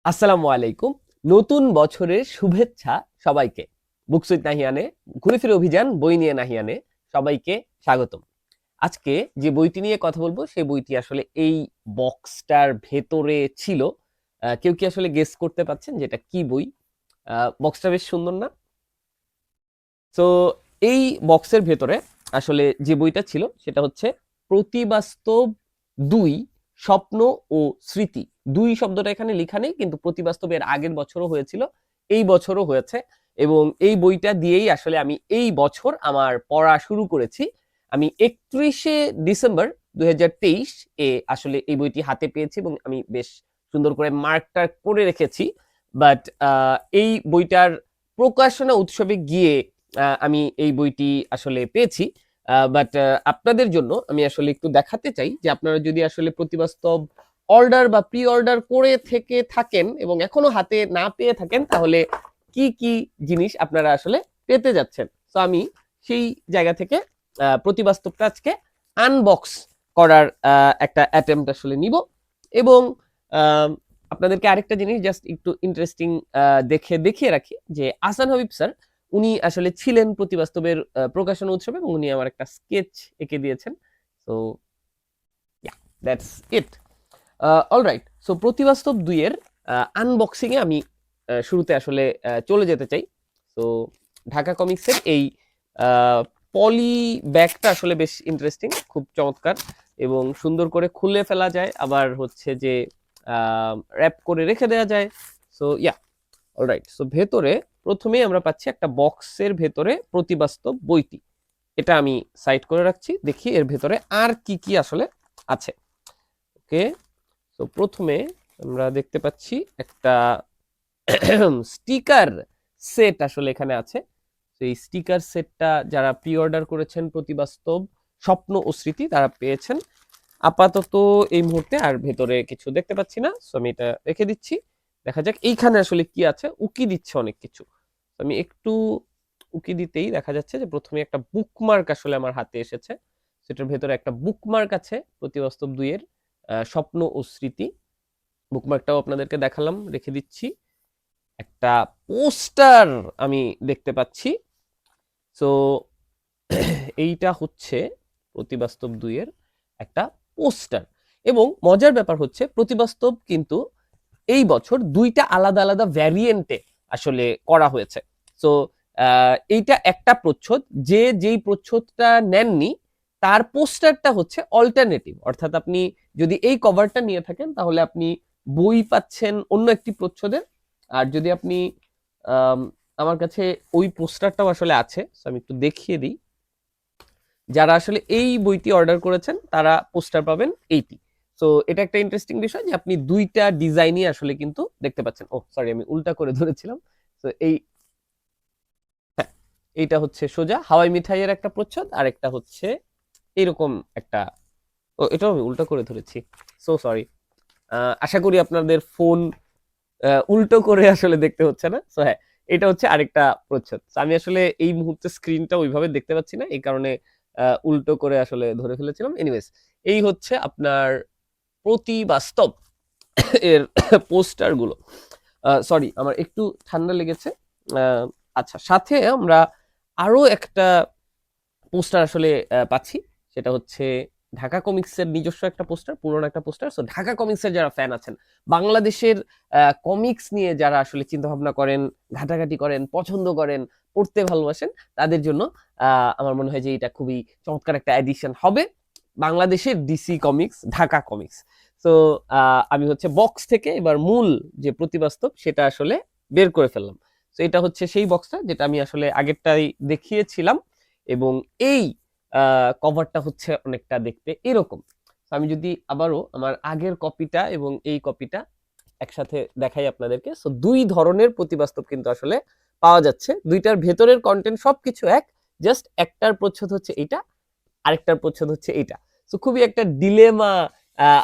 আসসালামু আলাইকুম। নতুন বছরের শুভেচ্ছা সবাইকে। বুকস উইথ নাহিয়ানে ঘুরে ফিরে অভিযান বই নিয়ে নাহিয়ানে সবাইকে স্বাগতম। আজকে যে বইটি নিয়ে কথা বলবো সেই বইটি আসলে এই বক্সটার ভেতরে ছিল। কেউ কি আসলে গেস করতে পারছেন যে এটা কি বই? বক্সটা বেশ সুন্দর না? তো এই বক্সের ভেতরে আসলে যে বইটা ছিল সেটা হচ্ছে প্রতিবাস্তব ২ স্বপ্ন ও স্মৃতি। ২ শব্দটা এখানে লেখা নেই, কিন্তু প্রতিবাস্তবের আগের বছরও হয়েছিল, এই বছরও হয়েছে। এবং এই বইটা দিয়েই আসলে আমি এই বছর আমার পড়া শুরু করেছি। আমি ৩১শে ডিসেম্বর ২০২৩ এ আসলে এই বইটি হাতে পেয়েছি এবং আমি বেশ সুন্দর করে মার্কটা করে রেখেছি। বাট এই বইটার প্রকাশনা উৎসবে গিয়ে আমি এই বইটি আসলে পেয়েছি। বাট আপনাদের জন্য আমি আসলে একটু দেখাতে চাই যে আপনারা যদি আসলে প্রতিবাস্তব অর্ডার বা প্রি অর্ডার করে থেকে থাকেন এবং এখনো হাতে না পেয়ে থাকেন, তাহলে কি কি জিনিস আপনারা আসলে পেতে যাচ্ছেন। তো আমি সেই জায়গা থেকে প্রতিবাস্তবটা আজকে আনবক্স করার একটা অ্যাটেম্প্ট আসলে নিব। এবং আপনাদেরকে আরেকটা জিনিস জাস্ট একটু ইন্টারেস্টিং দেখিয়ে রাখি যে আহসান হাবিব স্যার উনি আসলে ছিলেন প্রতিবাস্তবের প্রকাশনা উৎসবে এবং উনি আমার একটা স্কেচ এঁকে দিয়েছেন। So yeah, that's it. Alright, so প্রতিবাস্তব ২ এর আনবক্সিং এ আমি শুরুতে আসলে চলে যেতে চাই। তো ঢাকা কমিক্সের এই পলি ব্যাগটা আসলে বেশ ইন্টারেস্টিং, খুব চমৎকার এবং সুন্দর করে খুলে ফেলা যায়, আবার হচ্ছে যে র্যাপ করে রেখে দেওয়া যায়। So yeah, alright. সো ভেতরে প্রথমেই আমরা পাচ্ছি একটা বক্সের ভেতরে প্রতিবাস্তব বইটি। এটা আমি সাইড করে রাখছি, দেখি এর ভেতরে আর কি কি আসলে আছে। ওকে, তো প্রথমে আমরা দেখতে পাচ্ছি একটা স্টিকার সেট আসলে এখানে আছে। তো এই স্টিকার সেটটা যারা প্রি অর্ডার করেছেন প্রতিবাস্তব স্বপ্ন ও স্মৃতি তারা পেয়েছেন। আপাতত এই মুহূর্তে আর ভেতরে কিছু দেখতে পাচ্ছি না, সো আমি এটা রেখে দিচ্ছি। দেখা যাক এইখানে আসলে কি আছে। উকি দিচ্ছে অনেক কিছু। আমি একটু উকি দিতেই দেখা যাচ্ছে যে প্রথমে একটা বুকমার্ক আসলে আমার হাতে এসেছে। সেটার ভেতরে একটা বুকমার্ক আছে প্রতিবাস্তব ২ এর স্বপ্ন ও স্মৃতি। বুকমার্কটাও আপনাদেরকে দেখালাম, রেখে দিচ্ছি। একটা পোস্টার আমি দেখতে পাচ্ছি। সো এইটা হচ্ছে প্রতিবাস্তব ২ এর একটা পোস্টার। এবং মজার ব্যাপার হচ্ছে প্রতিবাস্তব কিন্তু এই বছর ২টা আলাদা আলাদা ভ্যারিয়েন্টে আসলে করা হয়েছে। সো এইটা একটা প্রচ্ছদ, যেই প্রচ্ছদটা নেননি তার পোস্টারটা হচ্ছে অল্টারনেটিভ, অর্থাৎ আপনি যদি এই কভারটা নিয়ে থাকেন তাহলে আপনি বই পাচ্ছেন অন্য একটি প্রচ্ছদের। আর যদি আপনি আমার কাছে ওই পোস্টারটাও আসলে আছে, আমি একটু দেখিয়ে দিই। যারা আসলে এই বইটি অর্ডার করেছেন তারা পোস্টার পাবেন এইটি। সো এটা একটা ইন্টারেস্টিং বিষয় যে আপনি ২টা ডিজাইনই আসলে কিন্তু দেখতে পাচ্ছেন। ও সরি, আমি উল্টা করে ধরেছিলাম। তো এইটা হচ্ছে সোজা হাওয়াই মিঠাইয়ের একটা প্রচ্ছদ, আর একটা হচ্ছে এরকম একটা। ও, এটাও আমি উল্টা করে ধরেছি, সো সরি। আশা করি আপনাদের ফোন উল্টো করে আসলে দেখতে হচ্ছে না। সো হ্যাঁ, এটা হচ্ছে আরেকটা প্রচ্ছদ। আমি আসলে এই মুহূর্তে স্ক্রিনটা ওইভাবে দেখতে পাচ্ছি না, এই কারণে উল্টো করে আসলে ধরে ফেলেছিলাম। এনিওয়েজ, এই হচ্ছে আপনার প্রতিবাস্তব এর পোস্টার গুলো। সরি, আমার একটু ঠান্ডা লেগেছে। আচ্ছা, সাথে আমরা আরো একটা পোস্টার আসলে পাচ্ছি। সেটা হচ্ছে ঢাকা কমিক্সের নিজস্ব একটা পোস্টার, পুরনো একটা পোস্টার। সো ঢাকা কমিক্সের যারা ফ্যান আছেন, বাংলাদেশের কমিক্স নিয়ে যারা আসলে চিন্তা ভাবনা করেন, ঘাটাঘাটি করেন, পছন্দ করেন, পড়তে ভালোবাসেন, তাদের জন্য আমার মনে হয় যে এটা খুবই চমৎকার একটা এডিশন হবে। বাংলাদেশের ডিসি কমিক্স, ঢাকা কমিক্স। তো আমি হচ্ছে বক্স থেকে এবার মূল যে প্রতিবাস্তব সেটা আসলে বের করে ফেললাম। তো এটা হচ্ছে সেই বক্সটা যেটা আমি আসলে আগেরটাই দেখিয়েছিলাম। এবং এই কভারটা হচ্ছে অনেকটা দেখতে এরকম। আমি যদি আবারও আমার আগের কপিটা এবং এই কপিটা একসাথে দেখাই আপনাদেরকে। সো ২ ধরনের প্রতিবাস্তব কিন্তু আসলে পাওয়া যাচ্ছে। ২টার ভেতরের কন্টেন্ট সবকিছু এক, জাস্ট একটার প্রচ্ছদ হচ্ছে এইটা, আরেকটার প্রচ্ছদ হচ্ছে এইটা। সো খুবই একটা ডিলেমা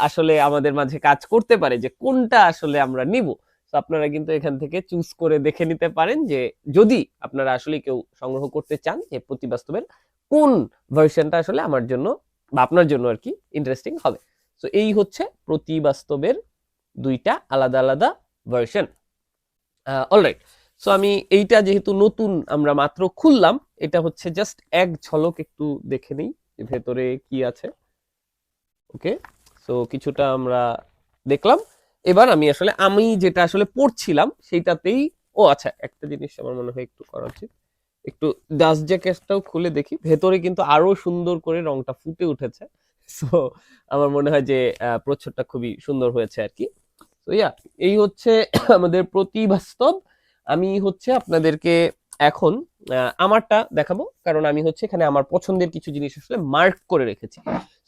আসলে আমাদের মাঝে কাজ করতে পারে যে কোনটা আসলে আমরা নিব। তো আপনারা কিন্তু এখান থেকে চুজ করে দেখে নিতে পারেন যে যদি আপনারা আসলে কেউ সংগ্রহ করতে চান যে প্রতিবাস্তবের কোন ভার্সনটা আসলে আমার জন্য বা আপনার জন্য আর কি ইন্টারেস্টিং হবে। তো এই হচ্ছে প্রতিবাস্তবের ২টা আলাদা আলাদা ভার্সন। অলরাইট, সো আমি এইটা যেহেতু নতুন আমরা মাত্র খুললাম, এটা হচ্ছে জাস্ট এক ঝলক একটু দেখে নিই ভেতরে কি আছে। ওকে, সো কিছুটা আমরা দেখলাম। এবার আমি যেটা আসলে পড়ছিলাম সেইটাতেই, ও আচ্ছা, একটা জিনিস আমার মনে হয় একটু করা উচিত, একটু ডাস্ট জ্যাকেটটাও খুলে দেখি, ভেতরে কিন্তু আরো সুন্দর করে রংটা ফুটে উঠেছে। সো আমার মনে হয় যে প্রচ্ছদটা খুবই সুন্দর হয়েছে আর কি। তো এই হচ্ছে আমাদের প্রতিবাস্তব। আমি হচ্ছে আপনাদেরকে এখন আমারটা দেখাবো, কারণ আমি হচ্ছে এখানে আমার পছন্দের কিছু জিনিস আসলে মার্ক করে রেখেছি।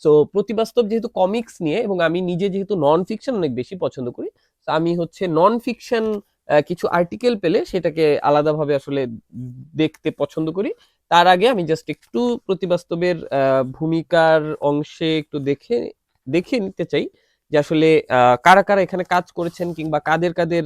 সো প্রতিবাস্তব যেহেতু কমিক্স নিয়ে, এবং আমি নিজে যেহেতু নন ফিকশন অনেক বেশি পছন্দ করি, তো আমি হচ্ছে নন ফিকশন কিছু আর্টিকেল পেলে সেটাকে আলাদাভাবে আসলে দেখতে পছন্দ করি। তার আগে আমি জাস্ট একটু প্রতিবাস্তবের ভূমিকার অংশে একটু দেখে নিতে চাই যে আসলে কারা কারা এখানে কাজ করেছেন, কিংবা কাদের কাদের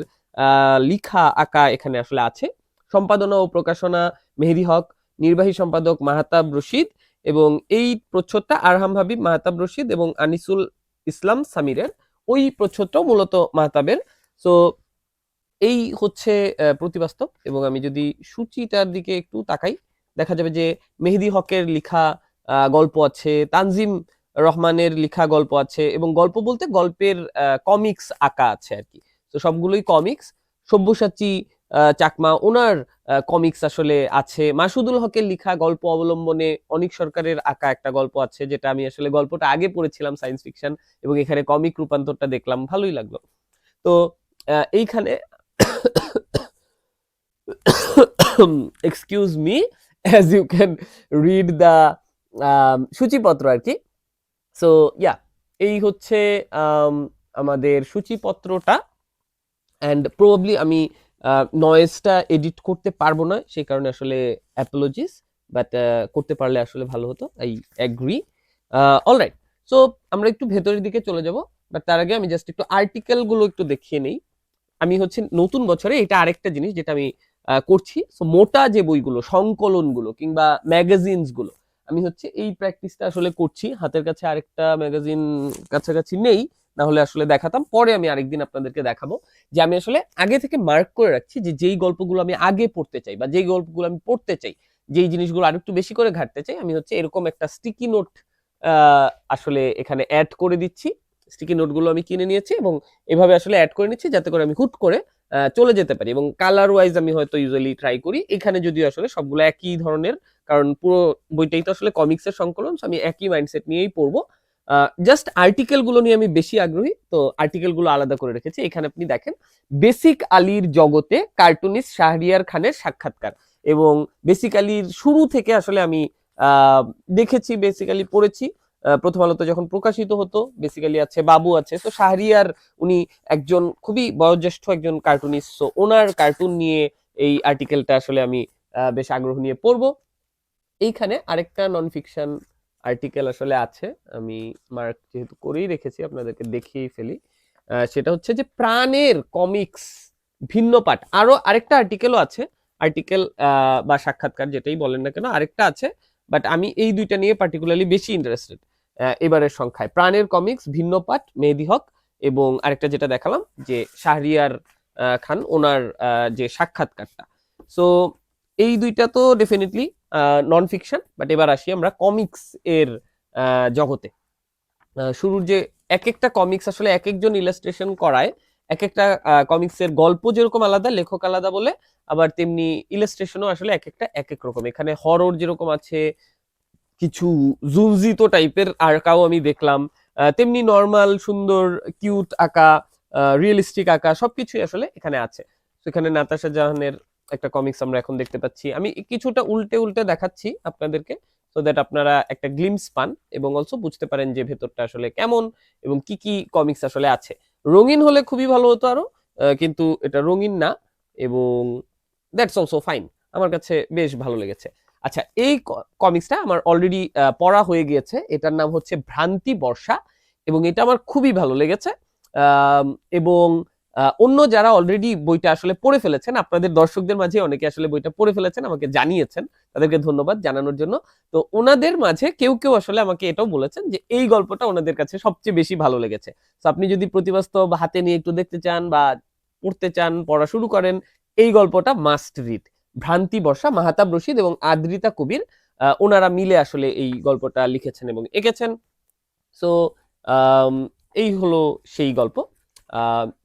লিখা আঁকা এখানে আসলে আছে। সম্পাদনা ও প্রকাশনা মেহেদী হক, নির্বাহী সম্পাদক মাহতাব রশিদ, এবং এই প্রচ্ছদটা আরহাম হাবিব, মাহতাব রশিদ এবং আনিসুল ইসলাম সামিরের। ওই প্রচ্ছদটাও মূলত মাহতাবের। সো এই হচ্ছে প্রতিবাস্তব। এবং আমি যদি সূচিটার দিকে একটু তাকাই, দেখা যাবে যে মেহেদী হকের লিখা গল্প আছে, তানজিম রহমানের লিখা গল্প আছে, এবং গল্প বলতে গল্পের কমিক্স আঁকা আছে আর কি। তো সবগুলোই কমিক্স। সব্যসাচী চাকমা, ওনার কমিক্স আসলে আছে। মাসুদুল হকের লিখা গল্প অবলম্বনে অনিক সরকারের আঁকা একটা গল্প আছে, যেটা আমি আসলে গল্পটা আগে পড়েছিলাম সায়েন্স ফিকশন, এবং এখানে কমিক রূপান্তরটা দেখলাম, ভালোই লাগলো। তো এইখানে excuse me, as you can read the সূচিপত্র আর কি। সো এই হচ্ছে আমাদের সূচিপত্রটা। অ্যান্ড প্রবাবলি আমি নয়েজটা এডিট করতে পারবো না, সেই কারণে আসলে অ্যাপোলজিস, বাট করতে পারলে আসলে ভালো হতো, আই অ্যাগ্রি। অলরাইট, সো আমরা একটু ভেতরের দিকে চলে যাব, বাট তার আগে আমি জাস্ট একটু আর্টিকেল গুলো একটু দেখিয়ে নেই। আমি হচ্ছে নতুন বছরে এটা আরেকটা জিনিস যেটা আমি করছি। সো মোটা যে বইগুলো, সংকলনগুলো কিংবা ম্যাগাজিনস গুলো, আমি হচ্ছে এই প্র্যাকটিসটা আসলে করছি। হাতের কাছে আরেকটা ম্যাগাজিন কাছাকাছি নেই, না হলে আসলে দেখাতাম, পরে আমি আরেকদিন আপনাদেরকে দেখাবো। যে আমি আসলে আগে থেকে মার্ক করে রাখছি যে যেই গল্পগুলো আমি আগে পড়তে চাই, বা যেই গল্পগুলো আমি পড়তে চাই, যেই জিনিসগুলো আরেকটু বেশি করে ঘাটতে চাই, আমি হচ্ছে এরকম একটা স্টিকি নোট আসলে এখানে অ্যাড করে দিচ্ছি। স্টিকি নোটগুলো আমি কিনে নিয়েছি এবং এভাবে আসলে অ্যাড করে নিচ্ছি, যাতে করে আমি হুট করে চলে যেতে পারি। এবং কালার ওয়াইজ আমি হয়তো ইউজুয়ালি ট্রাই করি, এখানে যদিও আসলে সবগুলো একই ধরনের, কারণ পুরো বইটাই তো আসলে কমিক্সের সংকলন, আমি একই মাইন্ডসেট নিয়েই পড়বো। জাস্ট আর্টিকেল গুলো নিয়ে আমি বেশি আগ্রহী, তো আর্টিকেল গুলো আলাদা করে রেখেছি। এখানে আপনি দেখেন, বেসিক আলীর জগতে কার্টুনিস্ট শাহরিয়ার খানের সাক্ষাৎকার। এবং বেসিক আলীর শুরু থেকে আসলে আমি দেখেছি, বেসিক্যালি পড়েছি। প্রথম আলোতে যখন প্রকাশিত হতো, বেসিক্যালি আছে বাবু আছে, তো শাহরিয়ার উনি একজন খুবই বয়োজ্যেষ্ঠ একজন কার্টুনিস্ট, সো ওনার কার্টুন নিয়ে এই আর্টিকেলটা আসলে আমি বেশ আগ্রহ নিয়ে পড়বো। এইখানে আরেকটা নন ফিকশন আর্টিকেল আসলে আছে, আমি মার্ক যেহেতু করেই রেখেছি আপনাদেরকে দেখিয়েই ফেলি। সেটা হচ্ছে যে প্রাণের কমিক্স ভিন্ন পাঠ, আরো আরেকটা আর্টিকেলও আছে। আর্টিকেল বা সাক্ষাৎকার যেটাই বলেন না কেন, আরেকটা আছে, বাট আমি এই দুইটা নিয়ে পার্টিকুলারলি বেশি ইন্টারেস্টেড এবারের সংখ্যায়। প্রাণের কমিক্স ভিন্ন পাঠ, মেহেদী হক, এবং আরেকটা যেটা দেখালাম যে শাহরিয়ার খান, ওনার যে সাক্ষাৎকারটা। সো এই দুইটা তো ডেফিনেটলি নন ফিকশন, বাট এবার আসি আমরা কমিক্স এর জগতে। শুরুর যে এক একটা কমিক্স আসলে এক একজন ইলাস্ট্রেশন করায়, এক একটা কমিক্সের গল্প যেরকম আলাদা, লেখক আলাদা বলে, আবার তেমনি ইলাস্ট্রেশনও আসলে এক একটা এক এক রকম। এখানে হরর যেরকম আছে, কিছু জুলজিতো টাইপের আঁকাও আমি দেখলাম, তেমনি নর্মাল সুন্দর কিউট আঁকা, রিয়েলিস্টিক আঁকা, সবকিছুই আসলে এখানে আছে। সেখানে নাতাশা জাহানের একটা কমিক্স আমরা এখন দেখতে পাচ্ছি। আমি কিছুটা উল্টে উল্টে দেখাচ্ছি আপনাদেরকে, সো দ্যাট আপনারা একটা গ্লিমস পান এবং অলসো বুঝতে পারেন যে ভেতরটা আসলে কেমন এবং কি কি কমিক্স আসলে আছে। রঙিন হলে খুবই ভালো হতো আরো, কিন্তু এটা রঙিন না, এবং দ্যাটস অলসো ফাইন। আমার কাছে বেশ ভালো লেগেছে। আচ্ছা, এই কমিক্সটা আমার অলরেডি পড়া হয়ে গিয়েছে। এটার নাম হচ্ছে ভ্রান্তি বর্ষা, এবং এটা আমার খুবই ভালো লেগেছে। এবং অন্য যারা অলরেডি বইটা আসলে পড়ে ফেলেছেন, আপনাদের দর্শকদের মাঝে অনেকে আসলে বইটা পড়ে ফেলেছেন, আমাকে জানিয়েছেন, তাদেরকে ধন্যবাদ জানানোর জন্য। তো ওনাদের মাঝে কেউ কেউ আসলে আমাকে এটাও বলেছেন যে এই গল্পটা ওনাদের কাছে সবচেয়ে বেশি ভালো লেগেছে। তো আপনি যদি প্রতিবাস্তব হাতে নিয়ে একটু দেখতে চান, বা পড়তে চান, পড়া শুরু করেন, এই গল্পটা মাস্ট রিড। ভ্রান্তি বর্ষা, মাহতাব রশিদ এবং আদ্রিতা কবির ওনারা মিলে আসলে এই গল্পটা লিখেছেন এবং এঁকেছেন। সো এই হলো সেই গল্প।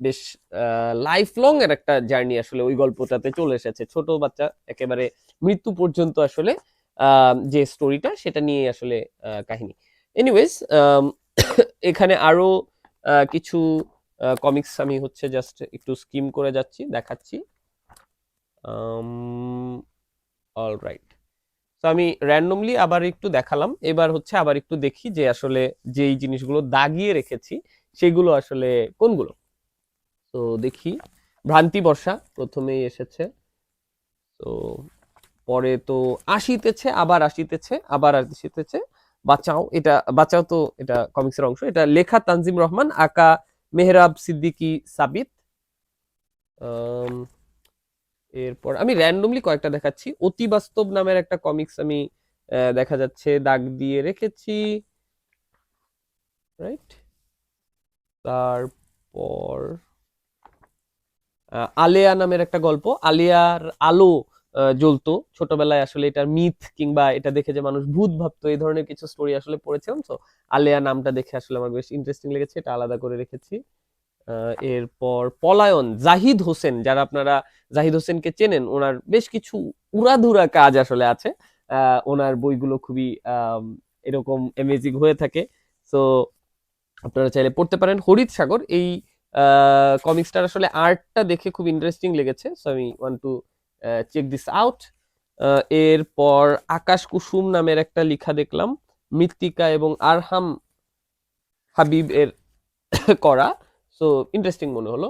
বেশ লাইফ লং এর একটা জার্নি আসলে ওই গল্পটাতে চলে এসেছে। ছোট বাচ্চা একেবারে মৃত্যু পর্যন্ত আসলে যে স্টোরিটা সেটা নিয়ে আসলে কাহিনী। এনিওয়েজ এখানে আরো কিছু কমিক্স আমি হচ্ছে জাস্ট একটু স্কিম করে যাচ্ছি, দেখাচ্ছি। অলরাইট, তো আমি র্যান্ডমলি আবার একটু দেখালাম। এবার হচ্ছে আবার একটু দেখি যে আসলে যেই জিনিসগুলো দাগিয়ে রেখেছি সেগুলো আসলে কোনগুলো। তো দেখি, ভ্রান্তি বর্ষা প্রথমেই এসেছে, তো পরে তো আসিতেছে, আবার আসিতেছে, আবার আসিতেছে, বাঁচাও। এটা বাঁচাও তো এটা কমিক্সের অংশ। এটা লেখা তানজিম রহমান, আঁকা মেহরাব সিদ্দিকী সাবিত। এরপর আমি র্যান্ডমলি কয়েকটা দেখাচ্ছি। অতি বাস্তব নামের একটা কমিক্স আমি দেখা যাচ্ছে দাগ দিয়ে রেখেছি, রাইট। তারপর আলেয়া নামের একটা গল্প, আলিয়ার আলো জ্বলতো ছোটবেলায়, আসলে এটার মিথ কিংবা এটা দেখে যে মানুষ ভূত ভাবতো, এই ধরনের কিছু স্টোরি আসলে পড়েছিলাম। তো আলেয়া নামটা দেখে আসলে আমার বেশ ইন্টারেস্টিং লেগেছে, এটা আলাদা করে রেখেছি। এরপর পলায়ন, জাহিদ হোসেন, যারা আপনারা জাহিদ হোসেনকে চেনেন, ওনার বেশ কিছু উড়াধুরা কাজ আসলে আছে। ওনার বইগুলো খুবই এরকম অ্যামেজিং হয়ে থাকে। সো আপনারা চাইলে পড়তে পারেন। হরিত সাগর, এই কমিক্সটার আসলে আর্টটা দেখে খুব ইন্টারেস্টিং লেগেছে, সো আমি want to check this out. এরপর আকাশ কুসুম নামের একটা লেখা দেখলাম, মৃত্তিকা এবং আরহাম হাবিব এর করা, সো ইন্টারেস্টিং মনে হলো।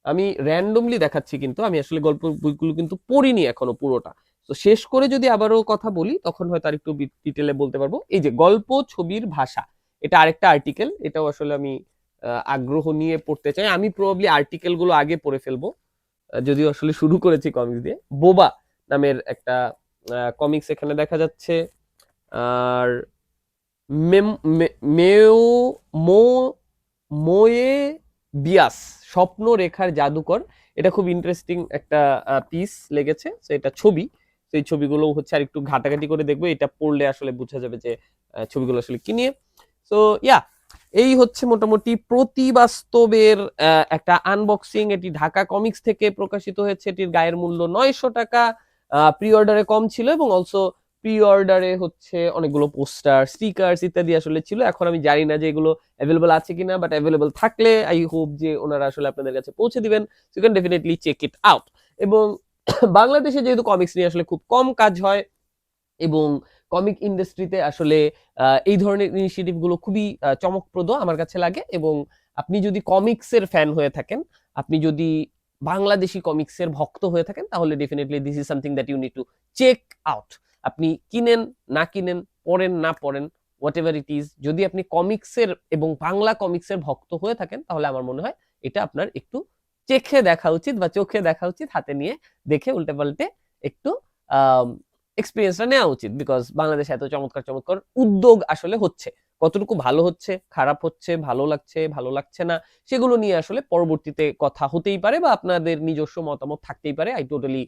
আমি র্যান্ডমলি দেখাচ্ছি, কিন্তু আমি আসলে গল্প বইগুলো কিন্তু পড়িনি এখনো পুরোটা। তো শেষ করে যদি আবারও কথা বলি তখন হয়তো আর একটু ডিটেলে বলতে পারবো। এই যে গল্প ছবির ভাষা, এটা আরেকটা আর্টিকেল, এটাও আসলে আমি আগ্রহ নিয়ে পড়তে চাই। আমি প্রবাবলি আর্টিকেল গুলো আগে পড়ে ফেলবো, যদিও আসলে শুরু করেছি কমিক্স দিয়ে। বোবা নামের একটা কমিক্স এখানে দেখা যাচ্ছে। আর মেও মো মোয়ে বিয়াস, স্বপ্ন রেখার জাদুকর, এটা খুব ইন্টারেস্টিং একটা পিস লেগেছে। তো এটা ছবি, সেই ছবিগুলো হচ্ছে আর একটু ঘাটাঘাটি করে দেখবো, এটা পড়লে আসলে বোঝা যাবে যে ছবিগুলো আসলে কি নিয়ে। সো ইয়া, এই হচ্ছে মোটামুটি প্রতিবাস্তবের একটা আনবক্সিং। এটি ঢাকা কমিক্স থেকে প্রকাশিত হয়েছে, এটির গায়ের মূল্য 900 টাকা। প্রি অর্ডারে কম ছিল এবং অলসো প্রি অর্ডারে হচ্ছে অনেকগুলো পোস্টার, স্টিকার্স ইত্যাদি আসলে ছিল। এখন আমি জানি না যে এগুলো অ্যাভেলেবল আছে কিনা, বাট অ্যাভেলেবল থাকলে আই হোপ যে ওনারা আসলে আপনাদের কাছে পৌঁছে দিবেন। So you can definitely check it out. এবং বাংলাদেশে যেহেতু কমিক্স নিয়ে আসলে খুব কম কাজ হয় এবং কমিক ইন্ডাস্ট্রিতে আসলে এই ধরনের ইনিশিয়েটিভ গুলো খুবই চমকপ্রদ আমার কাছে লাগে। এবং আপনি যদি কমিক্সের ফ্যান হয়ে থাকেন, আপনি যদি বাংলাদেশি কমিক্সের ভক্ত হয়ে থাকেন, তাহলে definitely this is something that you need to check out. আপনি কিনেন না কিনেন, পড়েন না পড়েন, হোয়াট এভার ইট ইজ, যদি আপনি কমিক্সের এবং বাংলা কমিক্সের ভক্ত হয়ে থাকেন, তাহলে আমার মনে হয় এটা আপনার একটু চেখে দেখা উচিত বা চোখে দেখা উচিত, হাতে নিয়ে দেখে উল্টে পাল্টে একটু এক্সপিরিয়েন্সটা নেওয়া উচিত। বিকজ বাংলাদেশে এত চমৎকার চমৎকার উদ্যোগ আসলে হচ্ছে, কতটুকু ভালো হচ্ছে, খারাপ হচ্ছে, ভালো লাগছে, ভালো লাগছে না, সেগুলো নিয়ে আসলে পরবর্তীতে কথা হতেই পারে বা আপনাদের নিজস্ব মতামত থাকতেই পারে। I totally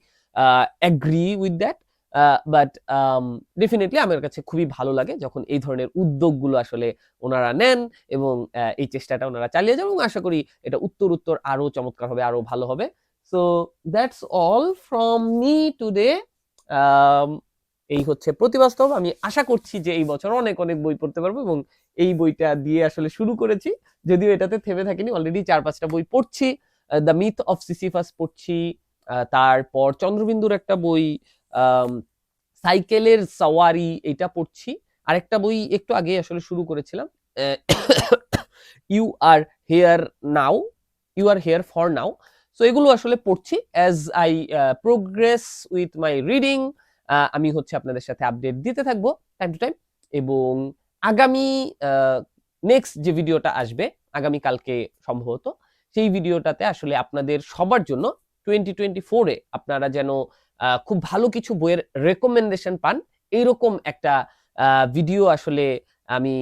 agree with that. But definitely আমার কাছে খুবই ভালো লাগে যখন এই ধরনের উদ্যোগগুলো আসলে ওনারা নেন এবং এই চেষ্টাটা ওনারা চালিয়ে যান, এবং আশা করি এটা উত্তর উত্তর আরো চমৎকার হবে, আরো ভালো হবে। So that's all from me today. এই হচ্ছে প্রতিবাস্তব। আমি আশা করছি যে এই বছর অনেক অনেক বই পড়তে পারবো, এবং এই বইটা দিয়ে আসলে শুরু করেছি, যদিও এটাতে থেমে থাকিনি, অলরেডি 4-5টা বই পড়ছি। দ্য মিথ অফ সিসিফাস পড়ছি, তারপর চন্দ্রবিন্দুর একটা বই, সাইকেলের সাওয়ারি, এটা পড়ছি। আরেকটা বই একটু আগে আসলে শুরু করেছিলাম, you are here now, you are here for now. So এগুলো আসলে পড়ছি as I progress with my reading. আমি হচ্ছে আপনাদের সাথে আপডেট দিতে থাকবো টাইম টু টাইম। এবং আগামী নেক্সট যে ভিডিওটা আসবে আগামী কালকে সম্ভবত, সেই ভিডিওটাতে আসলে আপনাদের সবার জন্য 2024-এ আপনারা যেন খুব ভালো কিছু বইয়ের রেকমেন্ডেশন পান, এইরকম একটা ভিডিও আসলে আমি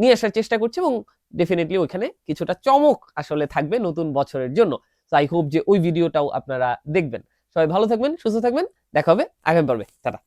নিয়ে আসার চেষ্টা করছি। এবং ডেফিনেটলি ওইখানে কিছুটা চমক আসলে থাকবে নতুন বছরের জন্য। আই হোপ যে ওই ভিডিওটাও আপনারা দেখবেন। সবাই ভালো থাকবেন, সুস্থ থাকবেন, দেখা হবে আগামী পর্বে। টাটা।